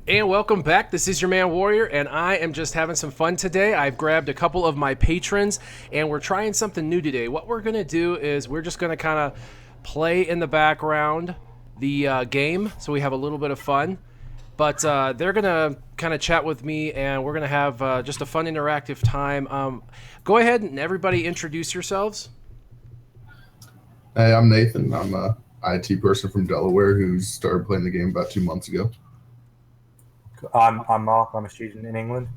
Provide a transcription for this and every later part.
And welcome back. This is your man Warrior, and I am just having some fun today. I've grabbed a couple of my patrons, and we're trying something new today. What we're going to do is we're just going to kind of play in the background the game, so we have a little bit of fun. But they're going to kind of chat with me, and we're going to have just a fun interactive time. Go ahead and everybody introduce yourselves. Hey, I'm Nathan. I'm a IT person from Delaware who started playing the game about 2 months ago. I'm Mark. I'm a student in England.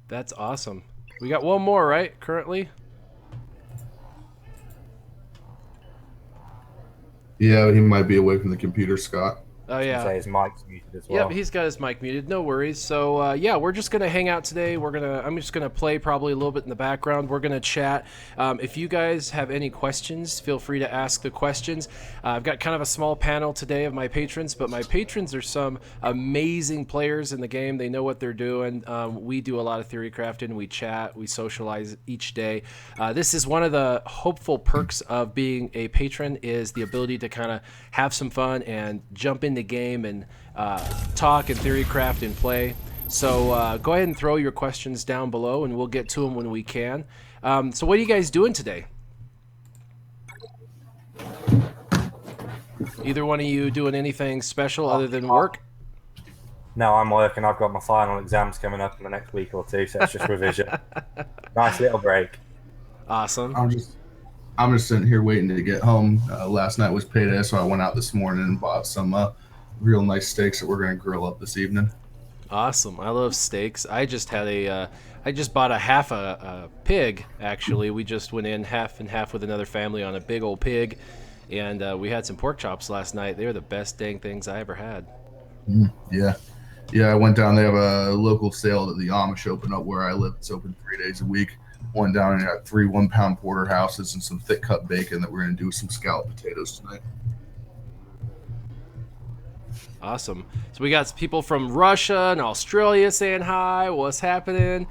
That's awesome. We got one more, right, currently? Yeah, he might be away from the computer, Scott. Oh, yeah. Say his mic's muted as well. Yep, he's got his mic muted. No worries. So, yeah, we're just going to hang out today. I'm just going to play probably a little bit in the background. We're going to chat. If you guys have any questions, feel free to ask the questions. I've got kind of a small panel today of my patrons, but my patrons are some amazing players in the game. They know what they're doing. We do a lot of theory crafting. We chat. We socialize each day. This is one of the hopeful perks of being a patron is the ability to kind of have some fun and jump into game and talk and theory craft and play. So go ahead and throw your questions down below and we'll get to them when we can. So what are you guys doing today? Either one of you doing anything special other than work? No, I'm working. I've got my final exams coming up in the next week or two, so it's just revision. Nice little break. Awesome. I'm just sitting here waiting to get home. Last night was payday, so I went out this morning and bought some real nice steaks that we're going to grill up this evening. Awesome. I love steaks. I just bought a half a pig, actually. We just went in half and half with another family on a big old pig, and we had some pork chops last night. They were the best dang things I ever had. Yeah. I went down. They have a local sale that the Amish open up where I live. It's open 3 days a week. Went down and got 3 1-pound porterhouses and some thick cut bacon that we're going to do with some scalloped potatoes tonight. Awesome. So we got people from Russia and Australia saying hi. What's happening?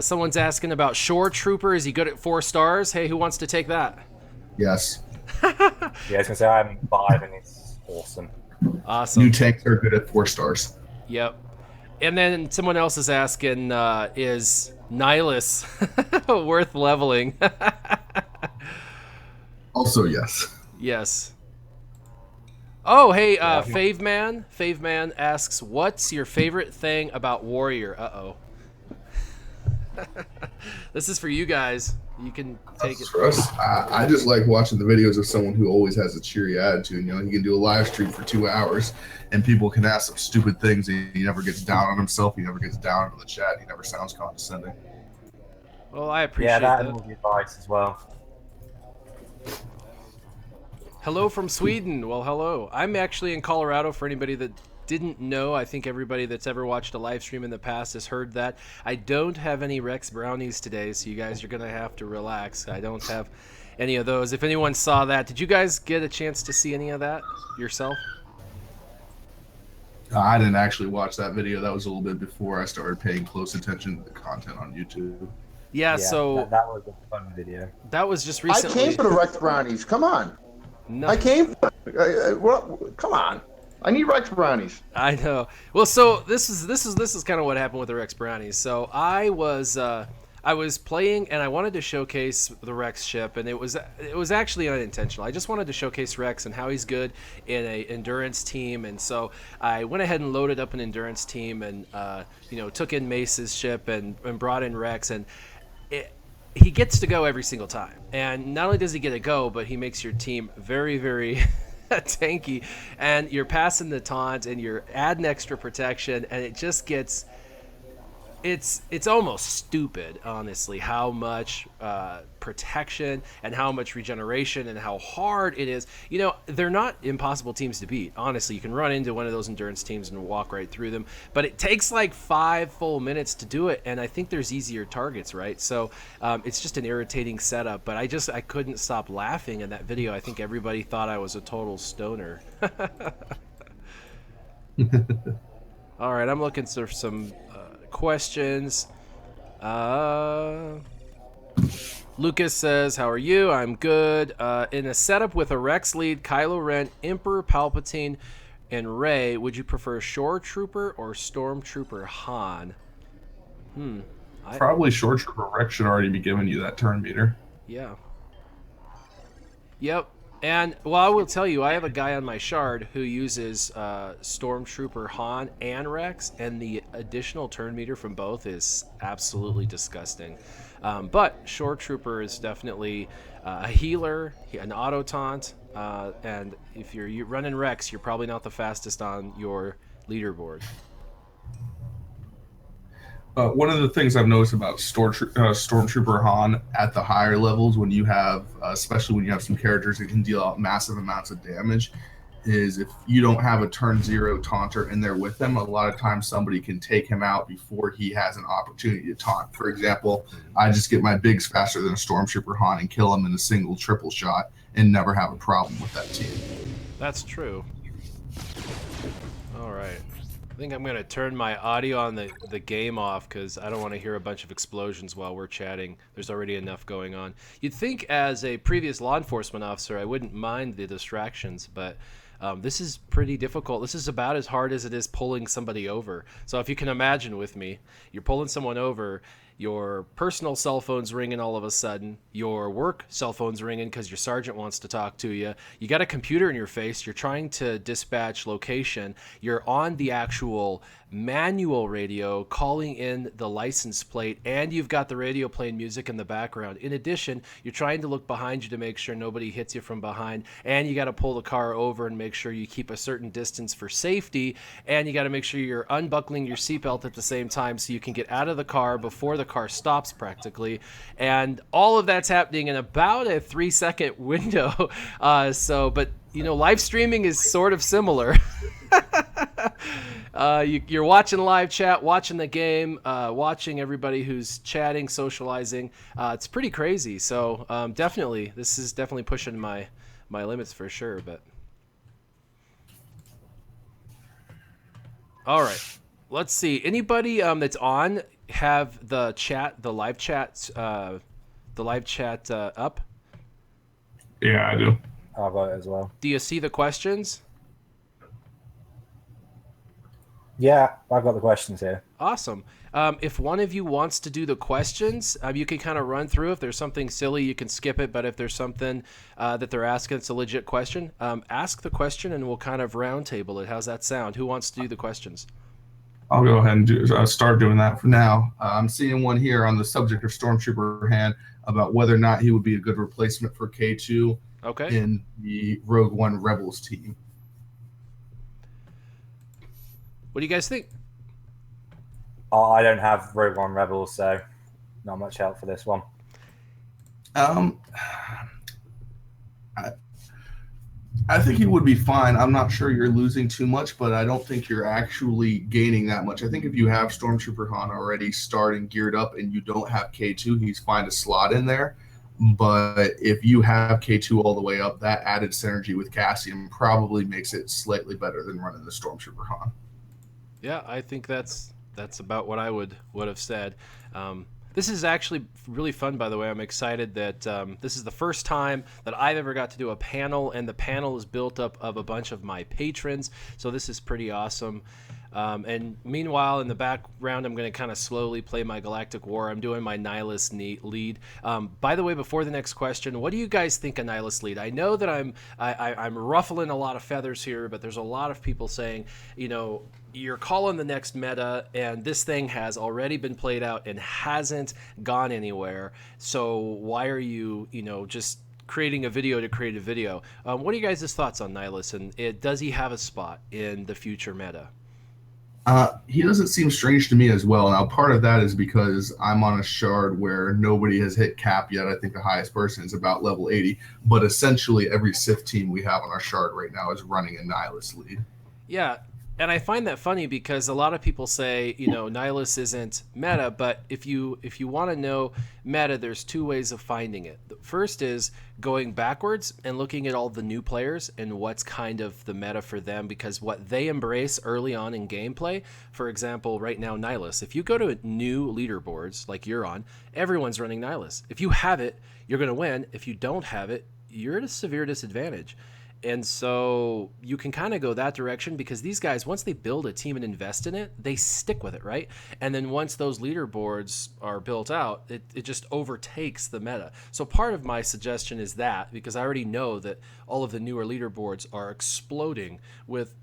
Someone's asking about Shore Trooper. Is he good at 4 stars? Hey, who wants to take that? Yes. Yeah, I was going to say I have 5 and it's awesome. Awesome. New tanks are good at 4 stars. Yep. And then someone else is asking, is Nihilus worth leveling? Also, yes. Yes. Oh, hey, Faveman asks, what's your favorite thing about Warrior? Uh-oh. This is for you guys. You can take it. For us. I just like watching the videos of someone who always has a cheery attitude. You know, he can do a live stream for 2 hours, and people can ask some stupid things. He never gets down on himself. He never gets down on the chat. He never sounds condescending. Well, I appreciate that. that. And all the advice as well. Hello from Sweden. Well, hello. I'm actually in Colorado for anybody that didn't know. I think everybody that's ever watched a live stream in the past has heard that. I don't have any Rex brownies today, so you guys are going to have to relax. I don't have any of those. If anyone saw that, did you guys get a chance to see any of that yourself? I didn't actually watch that video. That was a little bit before I started paying close attention to the content on YouTube. Yeah, so that was a fun video. That was just recently. I came for the Rex brownies. Come on. No. I came. Come on. I need Rex brownies. I know. Well, so this is kind of what happened with the Rex brownies. So I was playing and I wanted to showcase the Rex ship, and it was actually unintentional. I just wanted to showcase Rex and how he's good in a endurance team, and so I went ahead and loaded up an endurance team and took in Mace's ship and brought in Rex, and he gets to go every single time. And not only does he get to go, but he makes your team very, very tanky, and you're passing the taunt and you're adding extra protection, and it just gets it's almost stupid, honestly, how much protection and how much regeneration and how hard it is. You know, they're not impossible teams to beat. Honestly, you can run into one of those endurance teams and walk right through them, but it takes like 5 full minutes to do it, and I think there's easier targets, right? So it's just an irritating setup, but I couldn't stop laughing in that video. I think everybody thought I was a total stoner. All right, I'm looking for some questions. Lucas says, how are you? I'm good. In a setup with a Rex lead, Kylo Ren, Emperor Palpatine, And Ray, would you prefer Shore Trooper or Stormtrooper Han? Probably Short Trooper Rex should already be giving you that turn meter. Yeah. Yep. And, well, I will tell you, I have a guy on my shard who uses Stormtrooper Han and Rex, and the additional turn meter from both is absolutely disgusting. But Shore Trooper is definitely a healer, an auto taunt, and if you're running Rex, you're probably not the fastest on your leaderboard. One of the things I've noticed about Stormtrooper Han at the higher levels, when you have, especially when you have some characters that can deal out massive amounts of damage, is if you don't have a turn 0 taunter in there with them, a lot of times somebody can take him out before he has an opportunity to taunt. For example, I just get my bigs faster than a Stormtrooper Han and kill him in a single triple shot and never have a problem with that team. That's true. All right. I think I'm going to turn my audio on the game off because I don't want to hear a bunch of explosions while we're chatting. There's already enough going on. You'd think as a previous law enforcement officer I wouldn't mind the distractions, but this is pretty difficult. This is about as hard as it is pulling somebody over. So if you can imagine with me, you're pulling someone over, your personal cell phone's ringing all of a sudden, your work cell phone's ringing because your sergeant wants to talk to you, you got a computer in your face, you're trying to dispatch location, you're on the actual manual radio calling in the license plate, and you've got the radio playing music in the background. In addition, you're trying to look behind you to make sure nobody hits you from behind, and you got to pull the car over and make sure you keep a certain distance for safety, and you got to make sure you're unbuckling your seatbelt at the same time so you can get out of the car before the car stops practically. And all of that's happening in about a 3-second window. But you know, live streaming is sort of similar. You're watching live chat, watching the game, watching everybody who's chatting, socializing. It's pretty crazy. So definitely, this is definitely pushing my limits for sure. But all right, let's see. Anybody that's on have the live chat up? Yeah, I do. I've got it as well. Do you see the questions? Yeah, I've got the questions here. Awesome. If one of you wants to do the questions, you can kind of run through. If there's something silly, you can skip it. But if there's something that they're asking, it's a legit question, ask the question and we'll kind of round table it. How's that sound? Who wants to do the questions? I'll go ahead and start doing that for now. I'm seeing one here on the subject of Stormtrooper Han about whether or not he would be a good replacement for K2 in the Rogue One Rebels team. What do you guys think? I don't have Rogue One Rebels, so not much help for this one. I think he would be fine. I'm not sure you're losing too much, but I don't think you're actually gaining that much. I think if you have Stormtrooper Han already starting geared up and you don't have K2, he's fine to slot in there. But if you have K2 all the way up, that added synergy with Cassian probably makes it slightly better than running the Stormtrooper Han. Yeah, I think that's about what I would have said. This is actually really fun, by the way. I'm excited that this is the first time that I've ever got to do a panel, and the panel is built up of a bunch of my patrons, so this is pretty awesome. And meanwhile, in the background, I'm going to kind of slowly play my Galactic War. I'm doing my Nihilus lead. By the way, before the next question, what do you guys think of Nihilus lead? I know that I'm ruffling a lot of feathers here, but there's a lot of people saying, you know, you're calling the next meta, and this thing has already been played out and hasn't gone anywhere. So why are you, just creating a video to create a video? What are you guys' thoughts on Nihilus, and does he have a spot in the future meta? He doesn't seem strange to me as well. Now, part of that is because I'm on a shard where nobody has hit cap yet. I think the highest person is about level 80. But essentially, every Sith team we have on our shard right now is running a Nihilus lead. Yeah, and I find that funny because a lot of people say, Nihilus isn't meta, but if you want to know meta, there's two ways of finding it. The first is going backwards and looking at all the new players and what's kind of the meta for them, because what they embrace early on in gameplay, for example, right now, Nihilus. If you go to new leaderboards like you're on, everyone's running Nihilus. If you have it, you're going to win. If you don't have it, you're at a severe disadvantage. And so you can kind of go that direction because these guys, once they build a team and invest in it, they stick with it, right? And then once those leaderboards are built out, it just overtakes the meta. So part of my suggestion is that, because I already know that all of the newer leaderboards are exploding with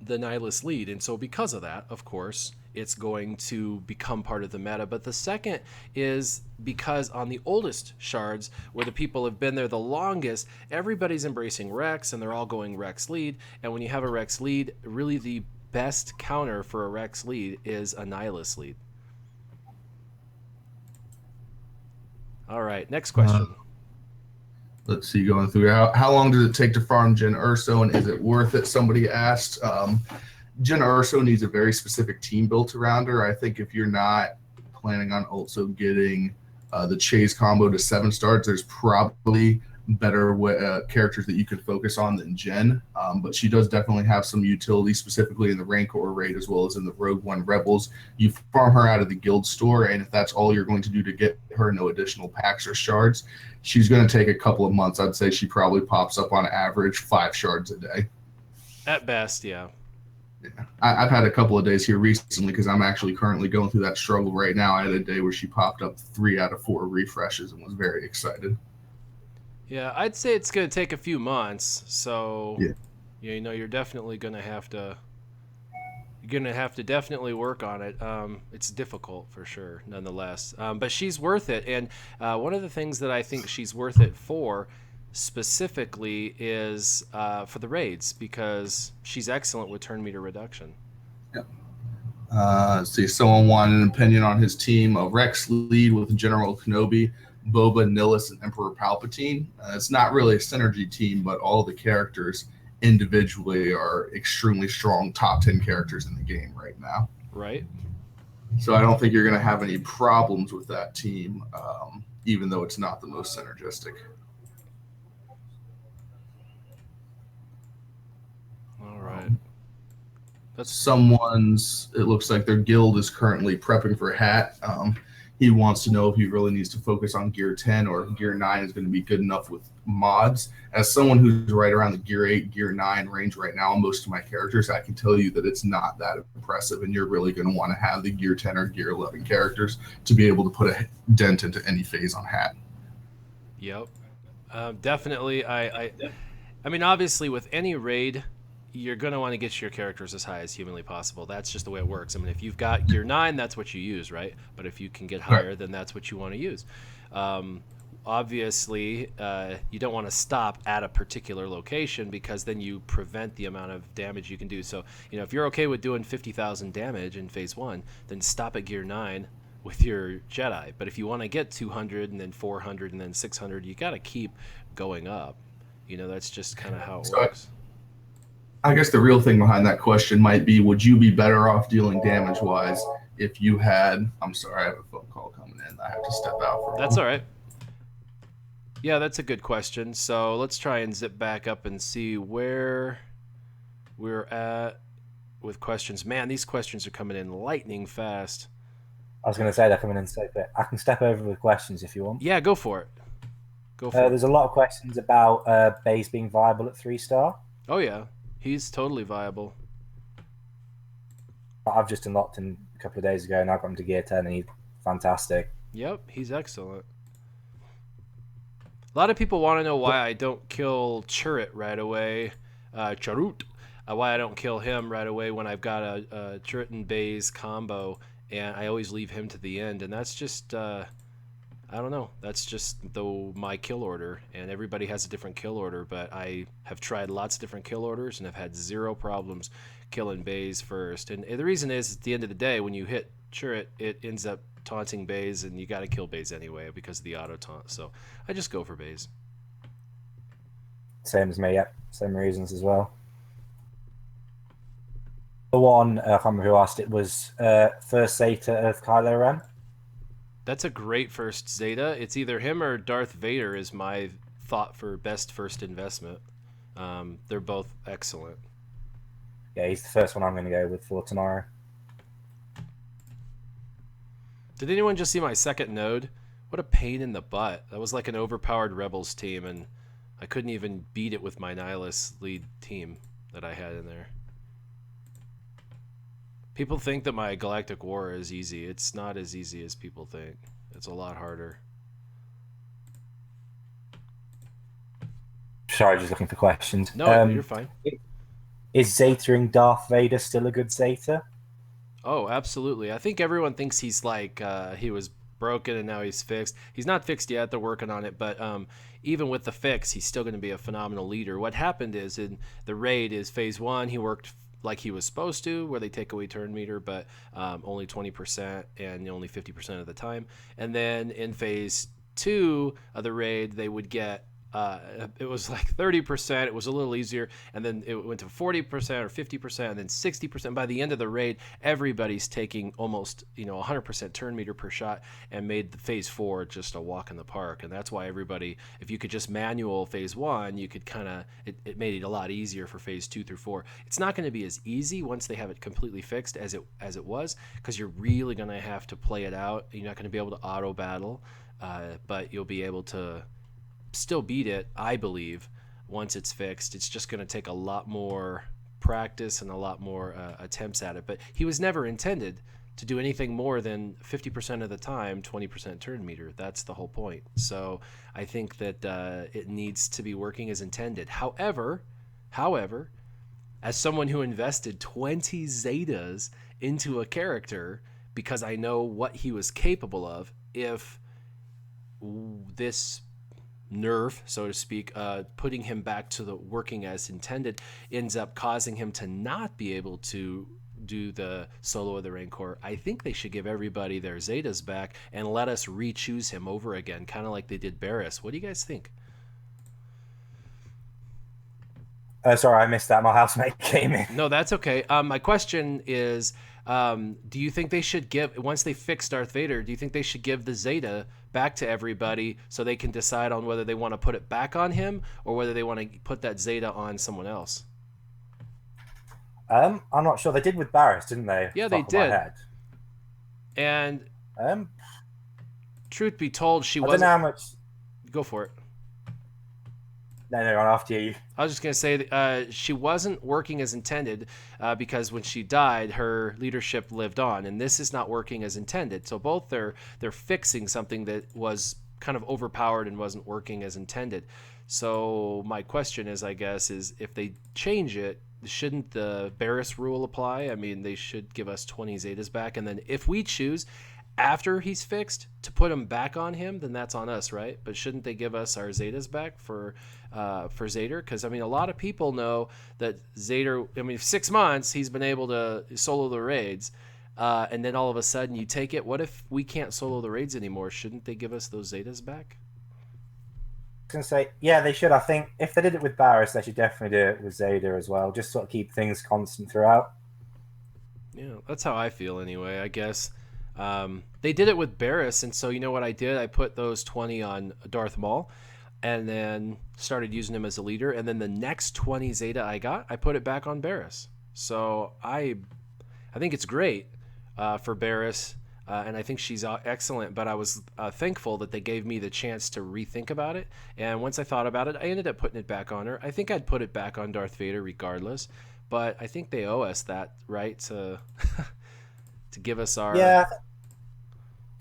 the Nihilus lead. And so because of that, of course, it's going to become part of the meta. But the second is because on the oldest shards, where the people have been there the longest, everybody's embracing Rex and they're all going Rex lead. And when you have a Rex lead, really the best counter for a Rex lead is a Nihilus lead. All right, next question. Let's see, going through how long does it take to farm Jin Urso, and is it worth it? Somebody asked. Jin Urso needs a very specific team built around her. I think if you're not planning on also getting the Chase combo to 7 stars, there's probably better characters that you could focus on than Jin. But she does definitely have some utility, specifically in the Rancor raid as well as in the Rogue One Rebels. You farm her out of the guild store, and if that's all you're going to do to get her, no additional packs or shards, she's going to take a couple of months. I'd say she probably pops up on average 5 shards a day. At best, yeah. Yeah. I've had a couple of days here recently because I'm actually currently going through that struggle right now. I had a day where she popped up 3 out of 4 refreshes and was very excited. Yeah, I'd say it's going to take a few months. So, yeah, you know, you're definitely going to have to. You're going to have to definitely work on it. It's difficult for sure, nonetheless. But she's worth it. And one of the things that I think she's worth it for specifically is for the raids, because she's excellent with turn meter reduction. Yep. Let's see, someone wanted an opinion on his team. Rex lead with General Kenobi, Boba, Nihilus, and Emperor Palpatine. It's not really a synergy team, but all the characters individually are extremely strong top 10 characters in the game right now. Right. So I don't think you're going to have any problems with that team, even though it's not the most synergistic. All right. That's it looks like their guild is currently prepping for Hat. He wants to know if he really needs to focus on Gear 10 or if Gear 9 is going to be good enough with mods. As someone who's right around the Gear 8, Gear 9 range right now on most of my characters, I can tell you that it's not that impressive, and you're really going to want to have the Gear 10 or Gear 11 characters to be able to put a dent into any phase on Hat. Yep. Definitely. I mean, obviously, with any raid, you're going to want to get your characters as high as humanly possible. That's just the way it works. I mean, if you've got Gear 9, that's what you use, right? But if you can get higher, then that's what you want to use. Obviously, you don't want to stop at a particular location, because then you prevent the amount of damage you can do. So, you know, if you're okay with doing 50,000 damage in Phase 1, then stop at Gear 9 with your Jedi. But if you want to get 200 and then 400 and then 600, you got to keep going up. You know, that's just kind of how it works. I guess the real thing behind that question might be, would you be better off dealing damage-wise if you had... I'm sorry, I have a phone call coming in. I have to step out for a That's all right. Yeah, that's a good question. So let's try and zip back up and see where we're at with questions. Man, these questions are coming in lightning fast. I was going to say they're coming in so quick. I can step over with questions if you want. Yeah, go for it. Go for it. There's a lot of questions about Baze being viable at 3-star. Oh, yeah. He's totally viable. I've just unlocked him a couple of days ago, and I got him to Gear 10, and he's fantastic. Yep, he's excellent. A lot of people want to know why I don't kill Chirrut right away. Chirrut. Why I don't kill him right away when I've got a Chirrut and Baze combo, and I always leave him to the end. And that's just... I don't know. That's just my kill order, and everybody has a different kill order, but I have tried lots of different kill orders and have had 0 problems killing Baze first. And the reason is, at the end of the day, when you hit Chirrut, it ends up taunting Baze, and you got to kill Baze anyway because of the auto taunt. So I just go for Baze. Same as me, yep. Same reasons as well. The one, I can't remember who asked it, was first Zeta of Kylo Ren. That's a great first Zeta. It's either him or Darth Vader is my thought for best first investment. They're both excellent. Yeah, he's the first one I'm going to go with for tomorrow. Did anyone just see my second node? What a pain in the butt. That was like an overpowered Rebels team, and I couldn't even beat it with my Nihilus lead team that I had in there. People think that my Galactic War is easy. It's not as easy as people think. It's a lot harder. Sorry, just looking for questions. No, you're fine. Is Zeta and Darth Vader still a good Zeta? Oh, absolutely. I think everyone thinks he's like he was broken and now he's fixed. He's not fixed yet. They're working on it, but even with the fix, he's still going to be a phenomenal leader. What happened is in the raid is phase 1, he worked like he was supposed to, where they take away turn meter, but only 20% and only 50% of the time. And then in phase 2 of the raid, they would get it was like 30%. It was a little easier, and then it went to 40% or 50%, and then 60%. By the end of the raid, everybody's taking almost 100% turn meter per shot, and made the phase 4 just a walk in the park. And that's why everybody, if you could just manual phase 1, you could kind of it made it a lot easier for phase 2 through 4. It's not going to be as easy once they have it completely fixed as it was, because you're really going to have to play it out. You're not going to be able to auto battle, but you'll be able to still beat it, I believe, once it's fixed. It's just going to take a lot more practice and a lot more attempts at it. But he was never intended to do anything more than 50% of the time, 20% turn meter. That's the whole point. So I think that it needs to be working as intended. However, as someone who invested 20 Zetas into a character because I know what he was capable of, if this nerf, so to speak, putting him back to the working as intended ends up causing him to not be able to do the solo of the Rancor, I think they should give everybody their Zetas back and let us re-choose him over again, kind of like they did Barris. What do you guys think? Sorry, I missed that. My housemate came in. No, that's okay. My question is, do you think they should give, once they fix Darth Vader, do you think they should give the Zeta back to everybody so they can decide on whether they want to put it back on him or whether they want to put that Zeta on someone else? I'm not sure. They did with Barris, didn't they? Yeah, they did. And Um, truth be told, she I don't wasn't. know how much. Go for it. No, after you. I was just going to say she wasn't working as intended because when she died, her leadership lived on, and this is not working as intended. So both they're fixing something that was kind of overpowered and wasn't working as intended. So my question is, I guess, is if they change it, shouldn't the Barris rule apply? I mean, they should give us 20 Zetas back, and then if we choose after he's fixed to put him back on him, then that's on us, right? But shouldn't they give us our Zetas back for Zeta? Because I mean, a lot of people know that Zeta, I mean, 6 months he's been able to solo the raids, and then all of a sudden you take it. What if we can't solo the raids anymore? Shouldn't they give us those Zetas back? I was going to say, yeah, they should. I think if they did it with Barris, they should definitely do it with Zeta as well. Just sort of keep things constant throughout. Yeah, that's how I feel anyway, I guess. They did it with Barris, and so you know what I did? I put those 20 on Darth Maul, and then started using him as a leader, and then the next 20 Zeta I got, I put it back on Barris. So I think it's great for Barris, and I think she's excellent, but I was thankful that they gave me the chance to rethink about it, and once I thought about it, I ended up putting it back on her. I think I'd put it back on Darth Vader regardless, but I think they owe us that, right, to give us our... Yeah,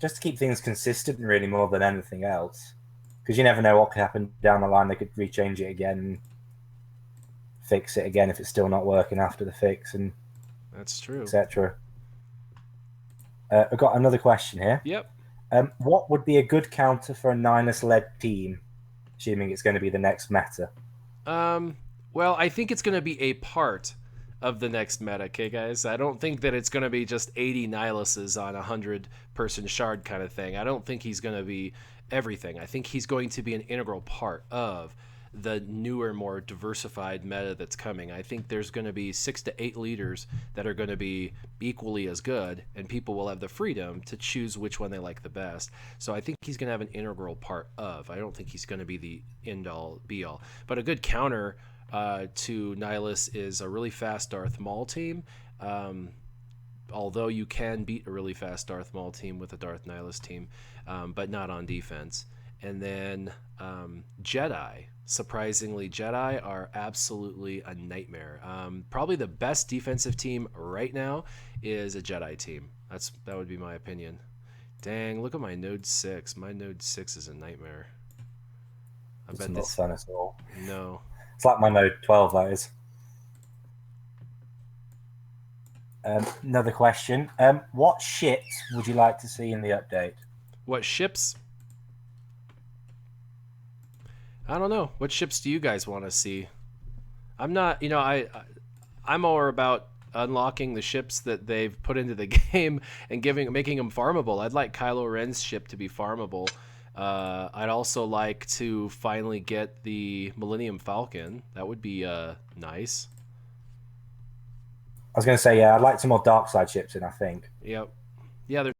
just to keep things consistent really more than anything else. Because you never know what could happen down the line. They could rechange it again and fix it again if it's still not working after the fix, and that's true, etc. I've got another question here. Yep. What would be a good counter for a Nihilus-led team, assuming it's going to be the next meta? Well, I think it's going to be a part of the next meta, okay, guys? I don't think that it's going to be just 80 Nihiluses on a 100-person shard kind of thing. I don't think he's going to be everything. I think he's going to be an integral part of the newer, more diversified meta that's coming. I think there's going to be 6 to 8 leaders that are going to be equally as good, and people will have the freedom to choose which one they like the best. So I think he's going to have an integral part of. I don't think he's going to be the end-all, be-all. But a good counter to Nihilus is a really fast Darth Maul team. Although you can beat a really fast Darth Maul team with a Darth Nihilus team, but not on defense. And then Jedi. Surprisingly, Jedi are absolutely a nightmare. Probably the best defensive team right now is a Jedi team. That would be my opinion. Dang, look at my Node 6. My Node 6 is a nightmare. It's not fun at all. No. It's like my Node 12, that is. Another question. What ships would you like to see in the update? What ships? I don't know. What ships do you guys want to see? I'm not, I'm more about unlocking the ships that they've put into the game and making them farmable. I'd like Kylo Ren's ship to be farmable. I'd also like to finally get the Millennium Falcon. That would be nice. I was going to say, yeah, I'd like some more dark side ships in, I think. Yep. Yeah,